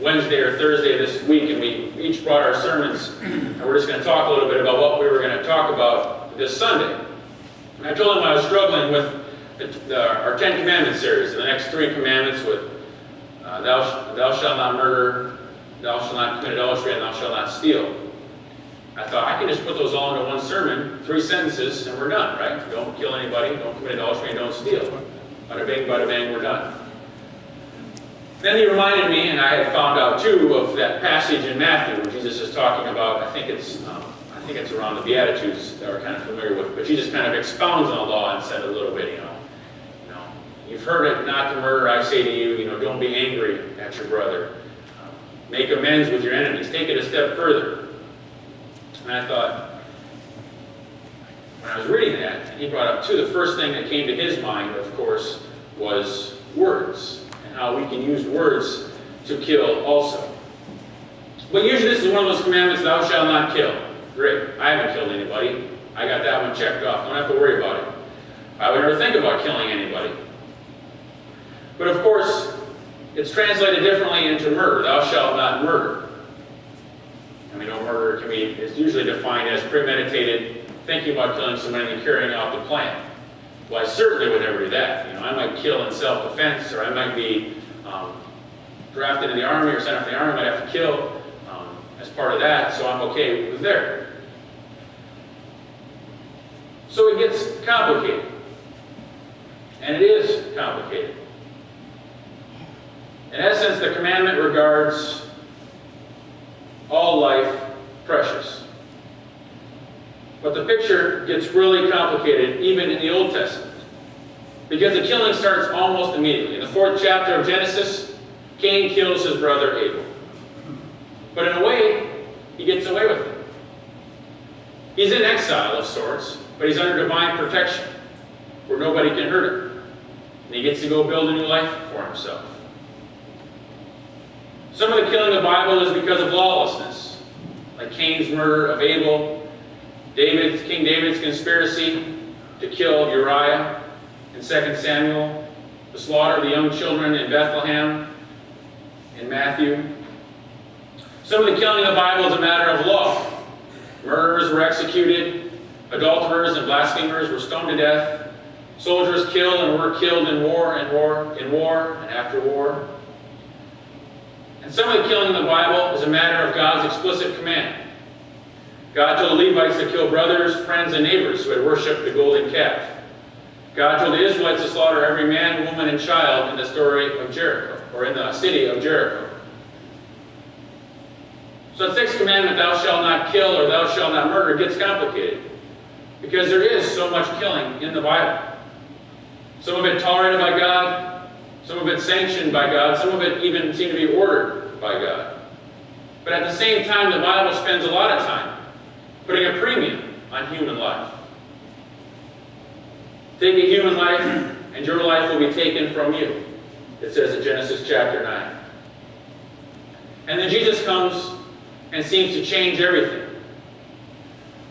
Wednesday or Thursday this week, and we each brought our sermons, and we're just going to talk a little bit about what we were going to talk about this Sunday. And I told him I was struggling with our 10 Commandments series, the next 3 commandments with thou shalt not murder, thou shalt not commit adultery, and thou shalt not steal. I thought I can just put those all into one sermon, 3 sentences, and we're done, right? Don't kill anybody, don't commit adultery, and don't steal. Bada bang, we're done. Then he reminded me, and I had found out too, of that passage in Matthew where Jesus is talking about, I think it's around the Beatitudes that we're kind of familiar with, but Jesus kind of expounds on the law and said a little bit, you've heard it not to murder, I say to you, don't be angry at your brother. Make amends with your enemies. Take it a step further. And I thought, when I was reading that, and he brought up too, the first thing that came to his mind, of course, was words. And how we can use words to kill also. But usually this is one of those commandments, thou shalt not kill. Great, I haven't killed anybody. I got that one checked off. Don't have to worry about it. I would never think about killing anybody. But of course, it's translated differently into murder. Thou shalt not murder. Murder is usually defined as premeditated, thinking about killing somebody and carrying out the plan. Well, I certainly would never do that. I might kill in self-defense, or I might be drafted in the army or sent off to the army. I might have to kill as part of that, so I'm okay with there. So it gets complicated. And it is complicated. In essence, the commandment regards all life precious. But the picture gets really complicated even in the Old Testament. Because the killing starts almost immediately. In the 4th chapter of Genesis, Cain kills his brother Abel. But in a way, he gets away with it. He's in exile of sorts, but he's under divine protection, where nobody can hurt him. And he gets to go build a new life for himself. Some of the killing of the Bible is because of lawlessness, like Cain's murder of Abel, King David's conspiracy to kill Uriah in 2 Samuel, the slaughter of the young children in Bethlehem in Matthew. Some of the killing of the Bible is a matter of law. Murderers were executed, adulterers and blasphemers were stoned to death, soldiers killed and were killed in war and after war. And some of the killing in the Bible is a matter of God's explicit command. God told the Levites to kill brothers, friends, and neighbors who had worshipped the golden calf. God told the Israelites to slaughter every man, woman, and child in the story of Jericho, or in the city of Jericho. So the 6th commandment, thou shalt not kill or thou shalt not murder, gets complicated. Because there is so much killing in the Bible. Some of it tolerated by God, some of it sanctioned by God, some of it even seemed to be ordered by God. But at the same time, the Bible spends a lot of time putting a premium on human life. Take a human life, and your life will be taken from you, it says in Genesis chapter 9. And then Jesus comes and seems to change everything.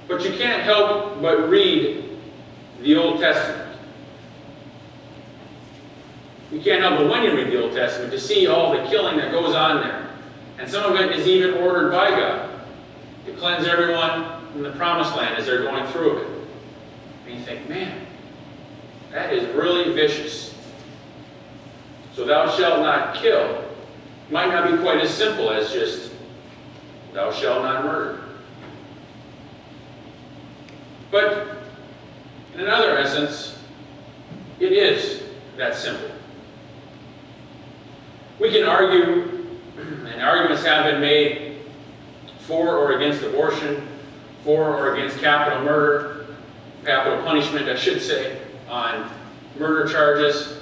But you can't help but read the Old Testament. You can't help but when you read the Old Testament to see all the killing that goes on there. And some of it is even ordered by God to cleanse everyone in the promised land as they're going through it. And you think, man, that is really vicious. So thou shalt not kill might not be quite as simple as just thou shalt not murder. But in another essence, it is that simple. We can argue, and arguments have been made for or against abortion, for or against capital murder, capital punishment, I should say, on murder charges.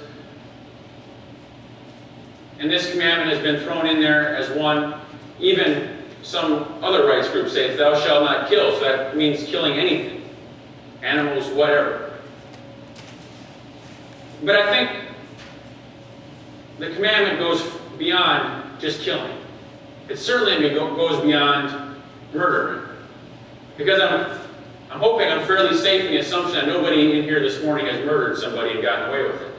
And this commandment has been thrown in there as one. Even some other rights groups say it's thou shalt not kill, so that means killing anything. Animals, whatever. But I think the commandment goes beyond just killing. It certainly goes beyond murdering. Because I'm hoping I'm fairly safe in the assumption that nobody in here this morning has murdered somebody and gotten away with it.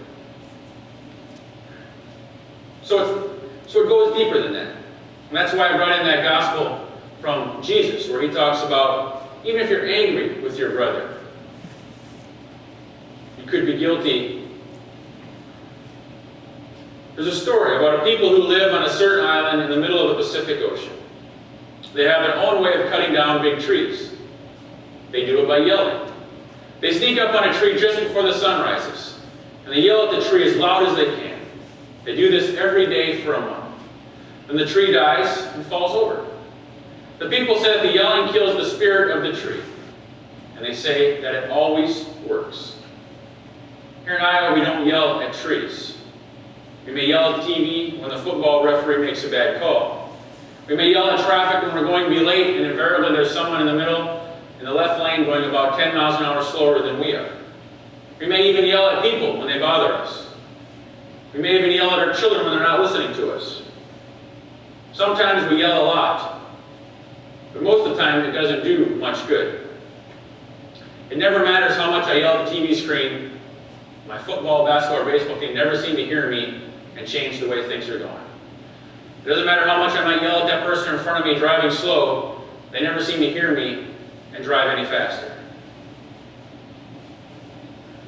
So it goes deeper than that. And that's why I brought in that gospel from Jesus, where he talks about, even if you're angry with your brother, you could be guilty. There's a story about a people who live on a certain island in the middle of the Pacific Ocean. They have their own way of cutting down big trees. They do it by yelling. They sneak up on a tree just before the sun rises, and they yell at the tree as loud as they can. They do this every day for a month. Then the tree dies and falls over. The people say that the yelling kills the spirit of the tree, and they say that it always works. Here in Iowa, we don't yell at trees. We may yell at TV when the football referee makes a bad call. We may yell at traffic when we're going to be late, and invariably there's someone in the middle, in the left lane, going about 10 miles an hour slower than we are. We may even yell at people when they bother us. We may even yell at our children when they're not listening to us. Sometimes we yell a lot, but most of the time it doesn't do much good. It never matters how much I yell at the TV screen. My football, basketball, or baseball team never seem to hear me and change the way things are going. It doesn't matter how much I might yell at that person in front of me driving slow. They never seem to hear me and drive any faster.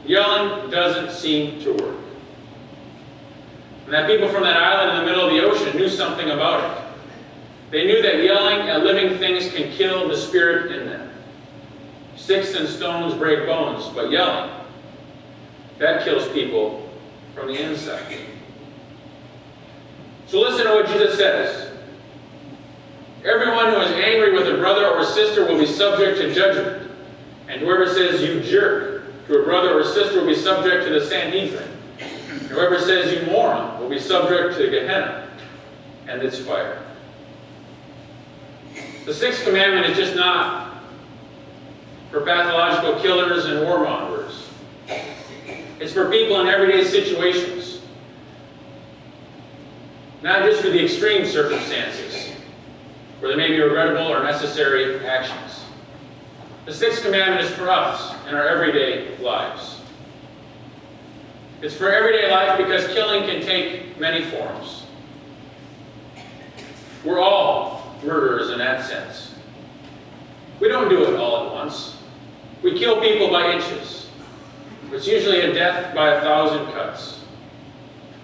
Yelling doesn't seem to work. And that people from that island in the middle of the ocean knew something about it. They knew that yelling at living things can kill the spirit in them. Sticks and stones break bones, but yelling, that kills people from the inside. So listen to what Jesus says. Everyone who is angry with a brother or sister will be subject to judgment. And whoever says, "You jerk," to a brother or sister will be subject to the Sanhedrin. And whoever says, "You moron," will be subject to Gehenna and its fire. The sixth commandment is just not for pathological killers and warmongers. It's for people in everyday situations. Not just for the extreme circumstances, where there may be regrettable or necessary actions. The sixth commandment is for us in our everyday lives. It's for everyday life because killing can take many forms. We're all murderers in that sense. We don't do it all at once. We kill people by inches. It's usually a death by 1,000 cuts.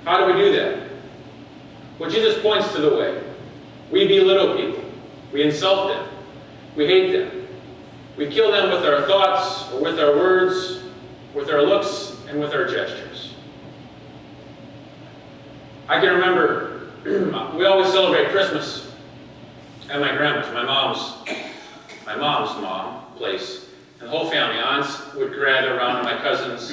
How do we do that? Well, Jesus points to the way. We belittle people. We insult them. We hate them. We kill them with our thoughts, or with our words, with our looks, and with our gestures. I can remember, we always celebrate Christmas at my grandma's, my mom's mom place. And the whole family, aunts would gather around, my cousins.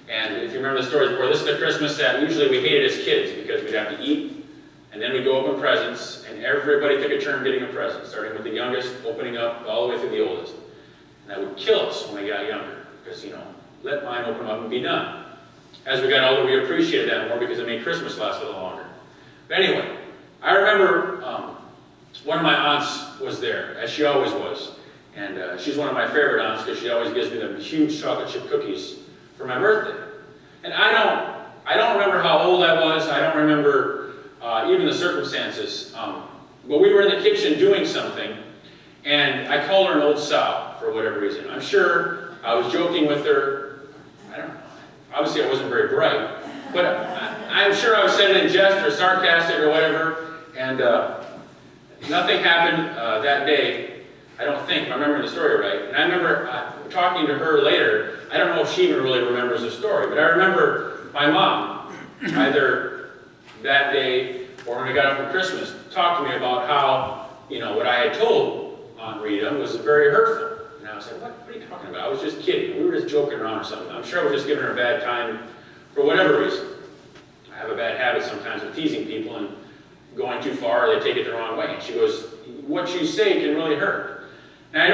And if you remember the stories before, this is the Christmas that usually we hated as kids because we'd have to eat, and then we'd go open presents, and everybody took a turn getting a present, starting with the youngest, opening up all the way through the oldest. And that would kill us when we got younger, because, let mine open up and be done. As we got older, we appreciated that more because it made Christmas last a little longer. But anyway, I remember one of my aunts was there, as she always was. And she's one of my favorite aunts because she always gives me them huge chocolate chip cookies for my birthday. And I don't remember how old I was. I don't remember even the circumstances. But we were in the kitchen doing something, and I called her an old sow for whatever reason. I'm sure I was joking with her. I don't know. Obviously, I wasn't very bright. But I'm sure I was saying it in jest or sarcastic or whatever. And nothing happened that day. I don't think I'm remembering the story right. And I remember talking to her later. I don't know if she even really remembers the story, but I remember my mom, either that day or when we got up for Christmas, talked to me about how, what I had told Aunt Rita was very hurtful. And I was like, what are you talking about? I was just kidding. We were just joking around or something. I'm sure I was just giving her a bad time for whatever reason. I have a bad habit sometimes of teasing people and going too far, or they take it the wrong way. And she goes, what you say can really hurt. And I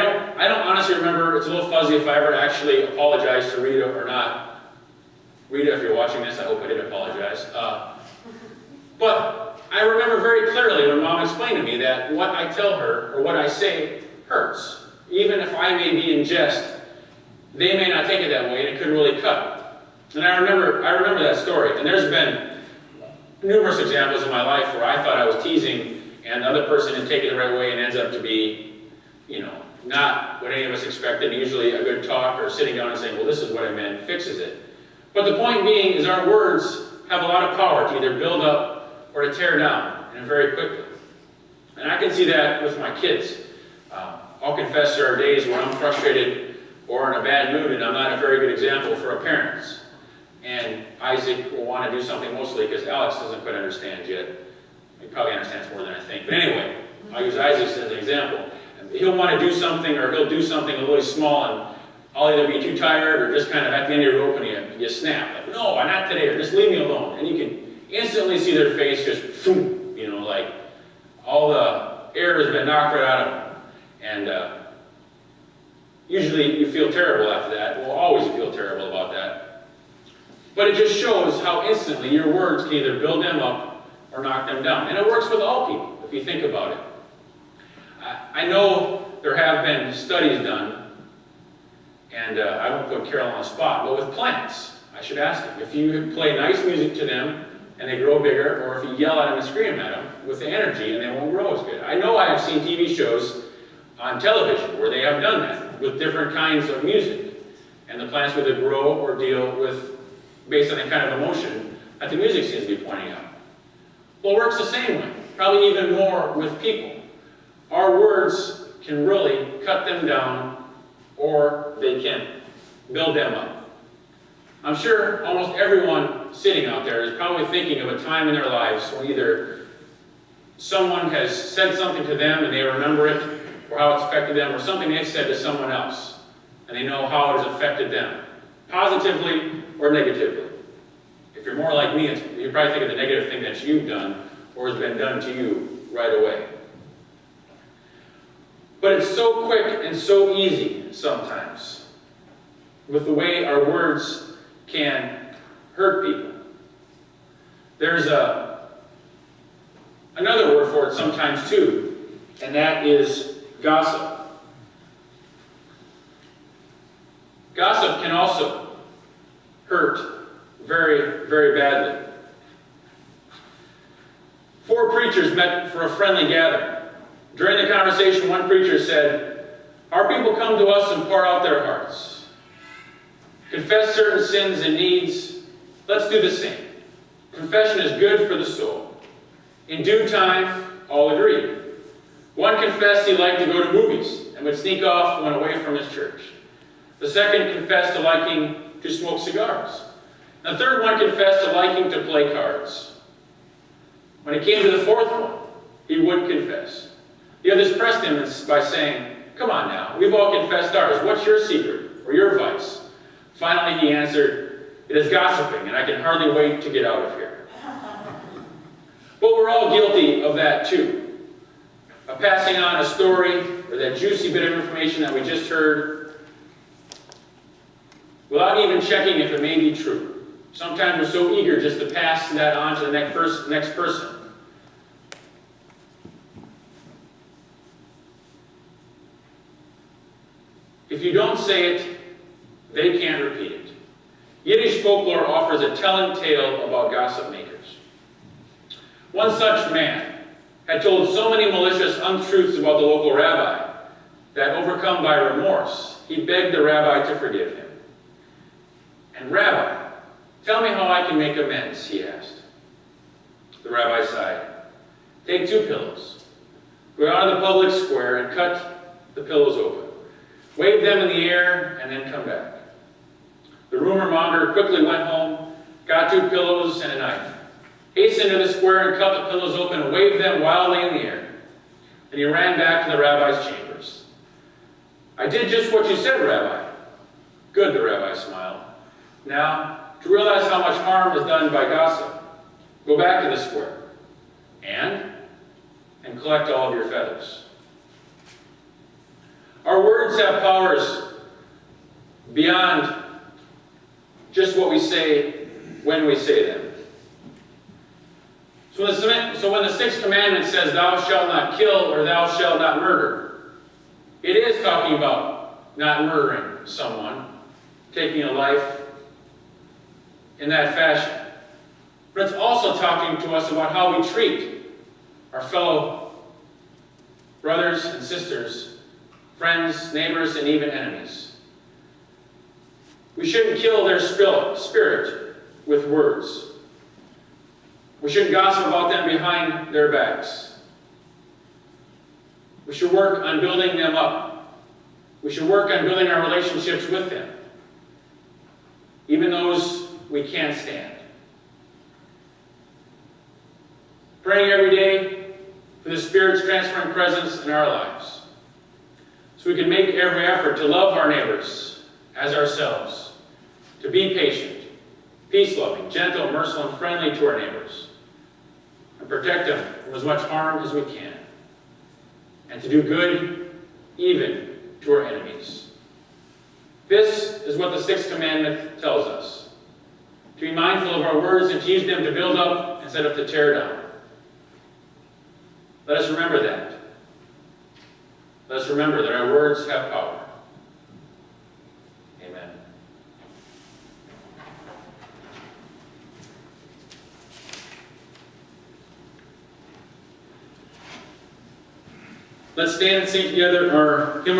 don't honestly remember, it's a little fuzzy if I ever actually apologized to Rita or not. Rita, if you're watching this, I hope I did apologize. But I remember very clearly when Mom explained to me that what I tell her, or what I say, hurts. Even if I may be in jest, they may not take it that way, and it could really cut. And I remember that story. And there's been numerous examples in my life where I thought I was teasing, and the other person didn't take it the right way and ends up to be, not what any of us expected. Usually a good talk or sitting down and saying, well, this is what I meant, fixes it. But the point being is our words have a lot of power to either build up or to tear down, and very quickly. And I can see that with my kids. I'll confess there are days when I'm frustrated or in a bad mood, and I'm not a very good example for our parents. And Isaac will want to do something mostly because Alex doesn't quite understand yet. He probably understands more than I think. But anyway, I'll use Isaac as an example. He'll want to do something, or he'll do something really small, and I'll either be too tired or just kind of at the end of your rope and you snap. Like, no, not today, or just leave me alone. And you can instantly see their face just, boom, like all the air has been knocked right out of them. And usually you feel terrible after that. Well, always you feel terrible about that. But it just shows how instantly your words can either build them up or knock them down. And it works with all people, if you think about it. I know there have been studies done, and I won't put Carol on the spot, but with plants, I should ask them. If you play nice music to them and they grow bigger, or if you yell at them and scream at them with the energy and they won't grow as good. I know I have seen TV shows on television where they have done that with different kinds of music, and the plants will either grow or deal with based on the kind of emotion that the music seems to be pointing out. Well, it works the same way, probably even more with people. Our words can really cut them down, or they can build them up. I'm sure almost everyone sitting out there is probably thinking of a time in their lives when either someone has said something to them and they remember it, or how it's affected them, or something they've said to someone else, and they know how it has affected them, positively or negatively. If you're more like me, you probably think of the negative thing that you've done or has been done to you right away. But it's so quick and so easy sometimes with the way our words can hurt people. There's another word for it sometimes too, and that is gossip. Gossip can also hurt very, very badly. 4 preachers met for a friendly gathering. During the conversation, one preacher said, "Our people come to us and pour out their hearts. Confess certain sins and needs. Let's do the same. Confession is good for the soul." In due time, all agreed. One confessed he liked to go to movies and would sneak off when away from his church. The second confessed to liking to smoke cigars. The third one confessed to liking to play cards. When it came to the fourth one, he would confess. The others pressed him by saying, "Come on now, we've all confessed ours. What's your secret or your vice?" Finally, he answered, "It is gossiping, and I can hardly wait to get out of here." But we're all guilty of that too. Of passing on a story or that juicy bit of information that we just heard without even checking if it may be true. Sometimes we're so eager just to pass that on to the next person. If you don't say it, they can't repeat it. Yiddish folklore offers a telling tale about gossip makers. One such man had told so many malicious untruths about the local rabbi that, overcome by remorse, he begged the rabbi to forgive him. "And Rabbi, tell me how I can make amends," he asked. The rabbi sighed. "Take 2 pillows. Go out to the public square and cut the pillows open. Wave them in the air and then come back." The rumor monger quickly went home, got 2 pillows and a knife, hastened to the square and cut the pillows open and waved them wildly in the air. Then he ran back to the rabbi's chambers. "I did just what you said, Rabbi." "Good," the rabbi smiled. "Now, to realize how much harm is done by gossip, go back to the square and collect all of your feathers." Our words have powers beyond just what we say when we say them. So when the 6th commandment says, "Thou shalt not kill," or "Thou shalt not murder," it is talking about not murdering someone, taking a life in that fashion. But it's also talking to us about how we treat our fellow brothers and sisters, friends, neighbors, and even enemies. We shouldn't kill their spirit with words. We shouldn't gossip about them behind their backs. We should work on building them up. We should work on building our relationships with them, even those we can't stand. Praying every day for the Spirit's transforming presence in our lives, so we can make every effort to love our neighbors as ourselves, to be patient, peace-loving, gentle, merciful, and friendly to our neighbors, and protect them from as much harm as we can, and to do good even to our enemies. This is what the sixth commandment tells us: to be mindful of our words and to use them to build up instead of to tear down. Let us remember that. Let us remember that our words have power. Amen. Let's stand and sing together our hymn.